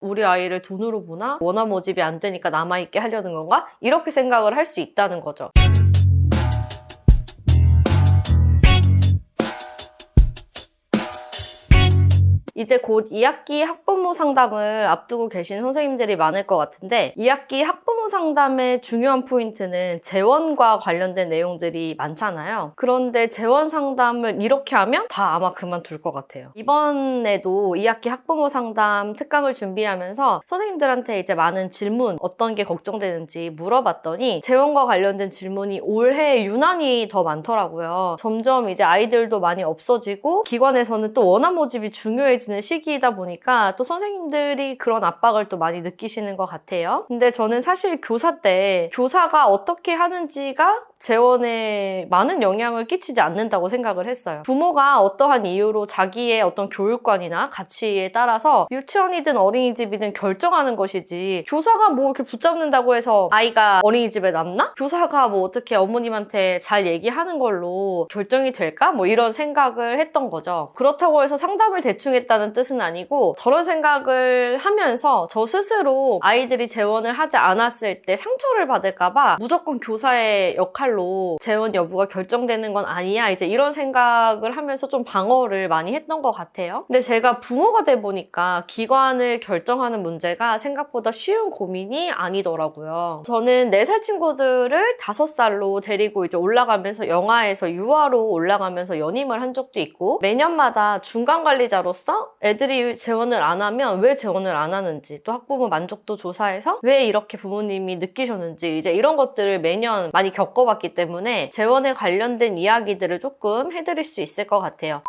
우리 아이를 돈으로 보나? 원화 모집이 안 되니까 남아있게 하려는 건가? 이렇게 생각을 할 수 있다는 거죠. 이제 곧 2학기 학부모 상담을 앞두고 계신 선생님들이 많을 것 같은데 2학기 학부모 상담의 중요한 포인트는 재원과 관련된 내용들이 많잖아요. 그런데 재원 상담을 이렇게 하면 다 아마 그만둘 것 같아요. 이번에도 2학기 학부모 상담 특강을 준비하면서 선생님들한테 이제 많은 질문, 어떤 게 걱정되는지 물어봤더니 재원과 관련된 질문이 올해 유난히 더 많더라고요. 점점 이제 아이들도 많이 없어지고 기관에서는 또 원화 모집이 중요해지는 시기이다 보니까 또 선생님들이 그런 압박을 또 많이 느끼시는 것 같아요. 근데 저는 사실 교사 때 교사가 어떻게 하는지가 재원에 많은 영향을 끼치지 않는다고 생각을 했어요. 부모가 어떠한 이유로 자기의 어떤 교육관이나 가치에 따라서 유치원이든 어린이집이든 결정하는 것이지 교사가 뭐 이렇게 붙잡는다고 해서 아이가 어린이집에 남나? 교사가 뭐 어떻게 어머님한테 잘 얘기하는 걸로 결정이 될까? 뭐 이런 생각을 했던 거죠. 그렇다고 해서 상담을 대충 했다는 뜻은 아니고 저런 생각을 하면서 저 스스로 아이들이 재원을 하지 않았을 때 상처를 받을까봐 무조건 교사의 역할로 재원 여부가 결정되는 건 아니야 이제 이런 생각을 하면서 좀 방어를 많이 했던 것 같아요. 근데 제가 부모가 돼 보니까 기관을 결정하는 문제가 생각보다 쉬운 고민이 아니더라고요. 저는 4살 친구들을 5살로 데리고 이제 올라가면서 영아에서 유아로 올라가면서 연임을 한 적도 있고 매년마다 중간 관리자로서 애들이 재원을 안 하면 왜 재원을 안 하는지 또 학부모 만족도 조사해서 왜 이렇게 부모님이 느끼셨는지 이제 이런 것들을 매년 많이 겪어봤기 때문에 재원에 관련된 이야기들을 조금 해드릴 수 있을 것 같아요.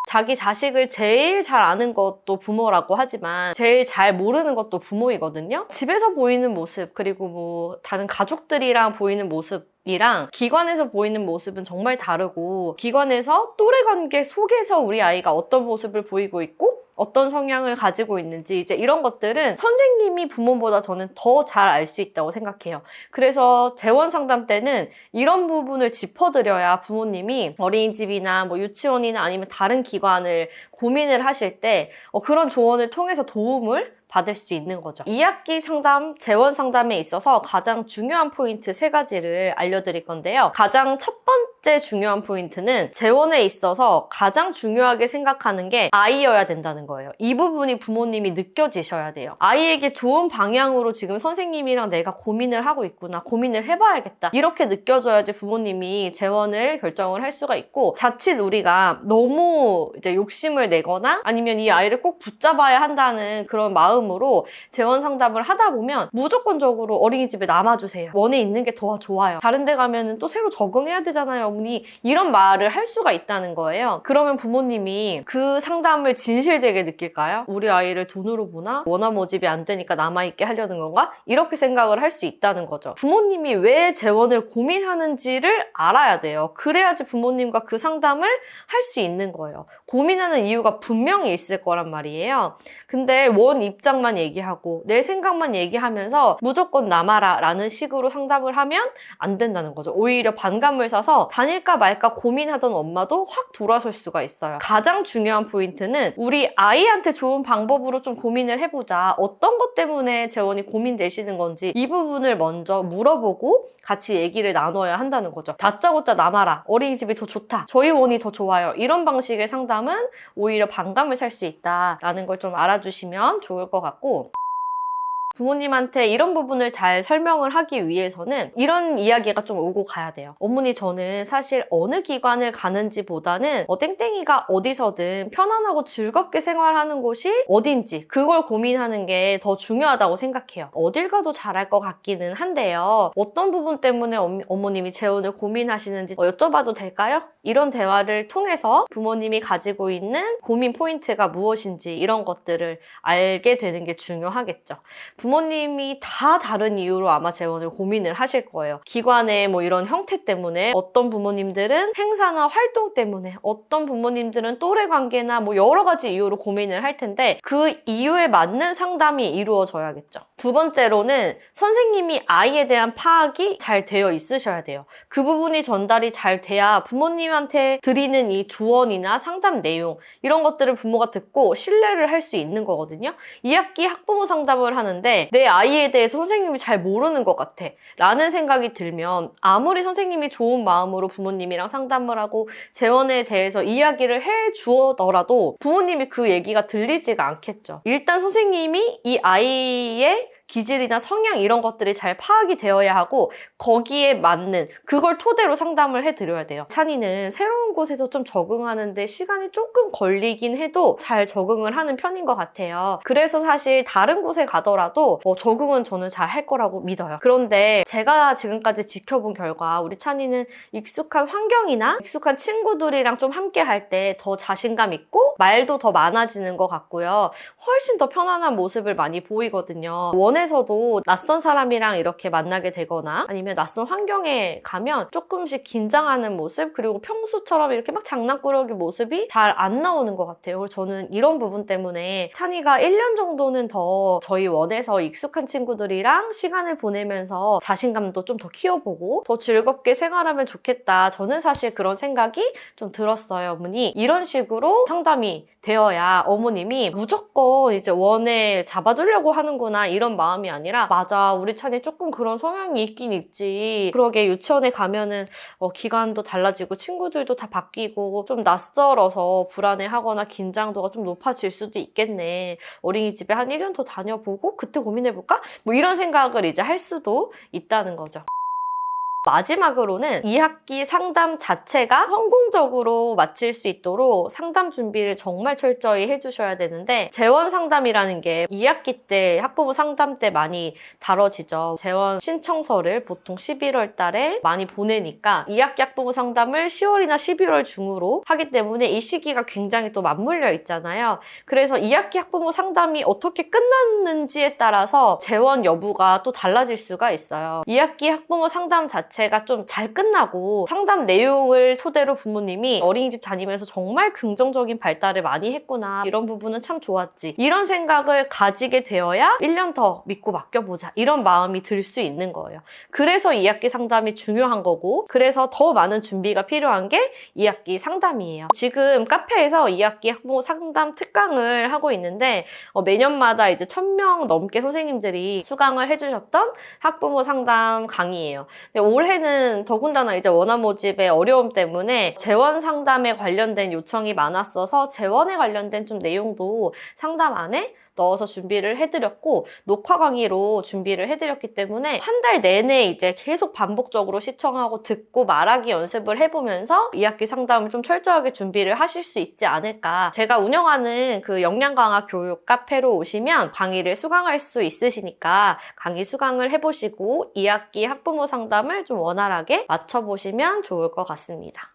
자기 자식을 제일 잘 아는 것도 부모라고 하지만 제일 잘 모르는 것도 부모이거든요. 집에서 보이는 모습 그리고 뭐 다른 가족들이랑 보이는 모습이랑 기관에서 보이는 모습은 정말 다르고 기관에서 또래 관계 속에서 우리 아이가 어떤 모습을 보이고 있고 어떤 성향을 가지고 있는지 이제 이런 것들은 선생님이 부모보다 저는 더 잘 알 수 있다고 생각해요. 그래서 재원 상담 때는 이런 부분을 짚어드려야 부모님이 어린이집이나 뭐 유치원이나 아니면 다른 기관을 고민을 하실 때 그런 조언을 통해서 도움을 받을 수 있는 거죠. 2학기 상담, 재원 상담에 있어서 가장 중요한 포인트 3가지를 알려드릴 건데요. 가장 첫 번째 중요한 포인트는 재원에 있어서 가장 중요하게 생각하는 게 아이여야 된다는 거예요. 이 부분이 부모님이 느껴지셔야 돼요. 아이에게 좋은 방향으로 지금 선생님이랑 내가 고민을 하고 있구나, 고민을 해봐야겠다 이렇게 느껴져야지 부모님이 재원을 결정을 할 수가 있고 자칫 우리가 너무 이제 욕심을 내거나 아니면 이 아이를 꼭 붙잡아야 한다는 그런 마음으로 재원 상담을 하다 보면 무조건적으로 어린이집에 남아주세요. 원에 있는 게 더 좋아요. 다른 데 가면은 또 새로 적응해야 되잖아요, 어머니. 이런 말을 할 수가 있다는 거예요. 그러면 부모님이 그 상담을 진실되게 느낄까요? 우리 아이를 돈으로 보나? 원화 모집이 안 되니까 남아있게 하려는 건가? 이렇게 생각을 할 수 있다는 거죠. 부모님이 왜 재원을 고민하는지를 알아야 돼요. 그래야지 부모님과 그 상담을 할 수 있는 거예요. 고민하는 이유가 분명히 있을 거란 말이에요. 근데 원 입장만 얘기하고 내 생각만 얘기하면서 무조건 남아라 라는 식으로 상담을 하면 안 된다는 거죠. 오히려 반감을 사서 다닐까 말까 고민하던 엄마도 확 돌아설 수가 있어요. 가장 중요한 포인트는 우리 아이한테 좋은 방법으로 좀 고민을 해보자. 어떤 것 때문에 재원이 고민되시는 건지 이 부분을 먼저 물어보고 같이 얘기를 나눠야 한다는 거죠. 다짜고짜 남아라. 어린이집이 더 좋다. 저희 원이 더 좋아요. 이런 방식의 상담은 오히려 반감을 살 수 있다라는 걸 좀 알아주시면 좋을 것 같고 부모님한테 이런 부분을 잘 설명을 하기 위해서는 이런 이야기가 좀 오고 가야 돼요. 어머니 저는 사실 어느 기관을 가는지보다는 땡땡이가 어디서든 편안하고 즐겁게 생활하는 곳이 어딘지 그걸 고민하는 게 더 중요하다고 생각해요. 어딜 가도 잘할 것 같기는 한데요. 어떤 부분 때문에 어머님이 재원을 고민하시는지 여쭤봐도 될까요? 이런 대화를 통해서 부모님이 가지고 있는 고민 포인트가 무엇인지 이런 것들을 알게 되는 게 중요하겠죠. 부모님이 다 다른 이유로 아마 재원을 고민을 하실 거예요. 기관의 뭐 이런 형태 때문에, 어떤 부모님들은 행사나 활동 때문에, 어떤 부모님들은 또래 관계나 뭐 여러 가지 이유로 고민을 할 텐데 그 이유에 맞는 상담이 이루어져야겠죠. 두 번째로는 선생님이 아이에 대한 파악이 잘 되어 있으셔야 돼요. 그 부분이 전달이 잘 돼야 부모님한테 드리는 이 조언이나 상담 내용 이런 것들을 부모가 듣고 신뢰를 할 수 있는 거거든요. 2학기 학부모 상담을 하는데 내 아이에 대해서 선생님이 잘 모르는 것 같아 라는 생각이 들면 아무리 선생님이 좋은 마음으로 부모님이랑 상담을 하고 재원에 대해서 이야기를 해 주더라도 부모님이 그 얘기가 들리지가 않겠죠. 일단 선생님이 이 아이의 기질이나 성향 이런 것들이 잘 파악이 되어야 하고 거기에 맞는 그걸 토대로 상담을 해드려야 돼요. 찬이는 새로운 곳에서 좀 적응하는데 시간이 조금 걸리긴 해도 잘 적응을 하는 편인 것 같아요. 그래서 사실 다른 곳에 가더라도 적응은 저는 잘 할 거라고 믿어요. 그런데 제가 지금까지 지켜본 결과 우리 찬이는 익숙한 환경이나 익숙한 친구들이랑 좀 함께 할 때 더 자신감 있고 말도 더 많아지는 것 같고요. 훨씬 더 편안한 모습을 많이 보이거든요. 원에서도 낯선 사람이랑 이렇게 만나게 되거나 아니면 낯선 환경에 가면 조금씩 긴장하는 모습, 그리고 평소처럼 이렇게 막 장난꾸러기 모습이 잘 안 나오는 것 같아요. 그래서 저는 이런 부분 때문에 찬이가 1년 정도는 더 저희 원에서 익숙한 친구들이랑 시간을 보내면서 자신감도 좀 더 키워보고 더 즐겁게 생활하면 좋겠다. 저는 사실 그런 생각이 좀 들었어요. 어머니, 이런 식으로 상담이 되어야 어머님이 무조건 이제 원에 잡아두려고 하는구나 이런 마음이 아니라, 맞아, 우리 찬이 조금 그런 성향이 있긴 있지. 그러게 유치원에 가면은 기간도 달라지고 친구들도 다 바뀌고 좀 낯설어서 불안해하거나 긴장도가 좀 높아질 수도 있겠네. 어린이집에 한 1년 더 다녀보고 그때 고민해볼까? 뭐 이런 생각을 이제 할 수도 있다는 거죠. 마지막으로는 2학기 상담 자체가 성공적으로 마칠 수 있도록 상담 준비를 정말 철저히 해주셔야 되는데, 재원 상담이라는 게 2학기 때 학부모 상담 때 많이 다뤄지죠. 재원 신청서를 보통 11월 달에 많이 보내니까 2학기 학부모 상담을 10월이나 11월 중으로 하기 때문에 이 시기가 굉장히 또 맞물려 있잖아요. 그래서 2학기 학부모 상담이 어떻게 끝났는지에 따라서 재원 여부가 또 달라질 수가 있어요. 2학기 학부모 상담 자체가 좀 잘 끝나고 상담 내용을 토대로 부모님이 어린이집 다니면서 정말 긍정적인 발달을 많이 했구나, 이런 부분은 참 좋았지, 이런 생각을 가지게 되어야 1년 더 믿고 맡겨보자 이런 마음이 들 수 있는 거예요. 그래서 2학기 상담이 중요한 거고, 그래서 더 많은 준비가 필요한 게 2학기 상담이에요. 지금 카페에서 2학기 학부모 상담 특강을 하고 있는데 매년마다 이제 1000명 넘게 선생님들이 수강을 해주셨던 학부모 상담 강의예요. 올해는 더군다나 이제 원화 모집의 어려움 때문에 재원 상담에 관련된 요청이 많았어서 재원에 관련된 좀 내용도 상담 안에 넣어서 준비를 해드렸고, 녹화 강의로 준비를 해드렸기 때문에 한 달 내내 이제 계속 반복적으로 시청하고 듣고 말하기 연습을 해보면서 2학기 상담을 좀 철저하게 준비를 하실 수 있지 않을까. 제가 운영하는 그 역량 강화 교육 카페로 오시면 강의를 수강할 수 있으시니까 강의 수강을 해보시고 2학기 학부모 상담을 좀 원활하게 맞춰보시면 좋을 것 같습니다.